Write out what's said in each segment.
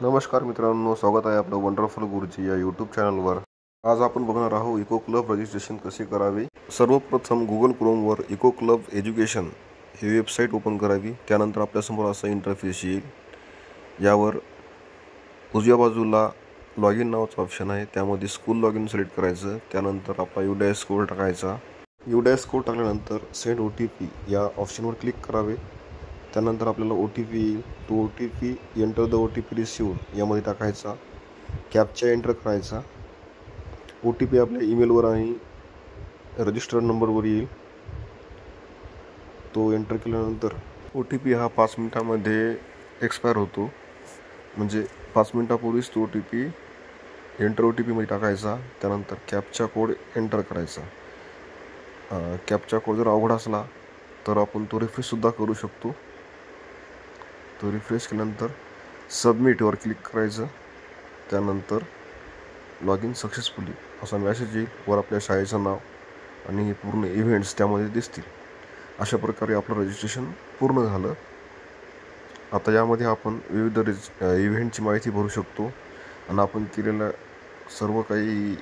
नमस्कार मित्रांनो, स्वागत आहे आपलं वंडरफुल गुरुजी या यूट्यूब चॅनलवर। आज आपण बघणार आहोत इको क्लब रजिस्ट्रेशन कसे करावे। सर्वप्रथम गुगल क्रोमवर इको क्लब एज्युकेशन ही वेबसाईट ओपन करावी। त्यानंतर आपल्यासमोर असा इंटरफेस येईल। यावर उजव्या बाजूला लॉगिन नावाचा ऑप्शन आहे, त्यामध्ये स्कूल लॉगिन सिलेक्ट करायचं। त्यानंतर आपला UDIS कोड टाकायचा। UDIS कोड टाकल्यानंतर सेंड OTP या ऑप्शनवर क्लिक करावे। त्यानंतर आपल्याला OTP येईल। तो OTP enter the OTP received यामध्ये टाकायचा। कॅप्चा एंटर करायचा। OTP आपल्या ईमेलवर आणि रजिस्टर नंबरवर येईल। तो एंटर केल्यानंतर OTP हा 5 मिनिटांमध्ये एक्सपायर होतो, म्हणजे 5 मिनिटांपूर्वीच तो OTP एंटर OTP मध्ये टाकायचा। त्यानंतर कॅप्चा कोड एंटर करायचा। कॅप्चा कोड जर अवघड असला तर आपण तो रिफ्रेश सुद्धा करू शकतो। तो रिफ्रेश केल्यानंतर सबमिटवर क्लिक करायचं। त्यानंतर लॉग इन सक्सेसफुली असा मेसेज येईल। वर आपल्या शाळेचं नाव आणि पूर्ण इव्हेंट्स त्यामध्ये दिसतील। अशा प्रकारे आपलं रजिस्ट्रेशन पूर्ण झालं। आता यामध्ये आपण विविध इव्हेंटची माहिती भरू शकतो आणि आपण केलेल्या सर्व काही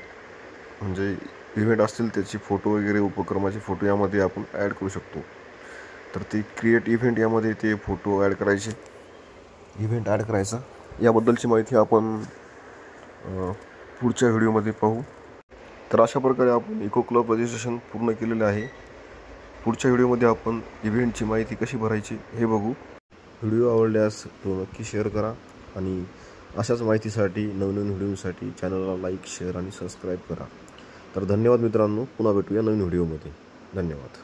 म्हणजे इव्हेंट असतील त्याची फोटो वगैरे उपक्रमाचे फोटो यामध्ये आपण ॲड करू शकतो। तर ते क्रिएट इव्हेंट यामध्ये ते फोटो ॲड करायचे, इव्हेंट ॲड करायचा। याबद्दलची माहिती आपण पुढच्या व्हिडिओमध्ये पाहू। तर अशा प्रकारे आपण इको क्लब रजिस्ट्रेशन पूर्ण केलेले आहे। पुढच्या व्हिडिओमध्ये आपण इव्हेंटची माहिती कशी भरायची हे बघू। व्हिडिओ आवडल्यास तो नक्की शेअर करा आणि अशाच माहितीसाठी नवनवीन व्हिडिओसाठी चॅनलला लाईक, शेअर आणि सबस्क्राईब करा। तर धन्यवाद मित्रांनो, पुन्हा भेटूया नवीन व्हिडिओमध्ये। धन्यवाद।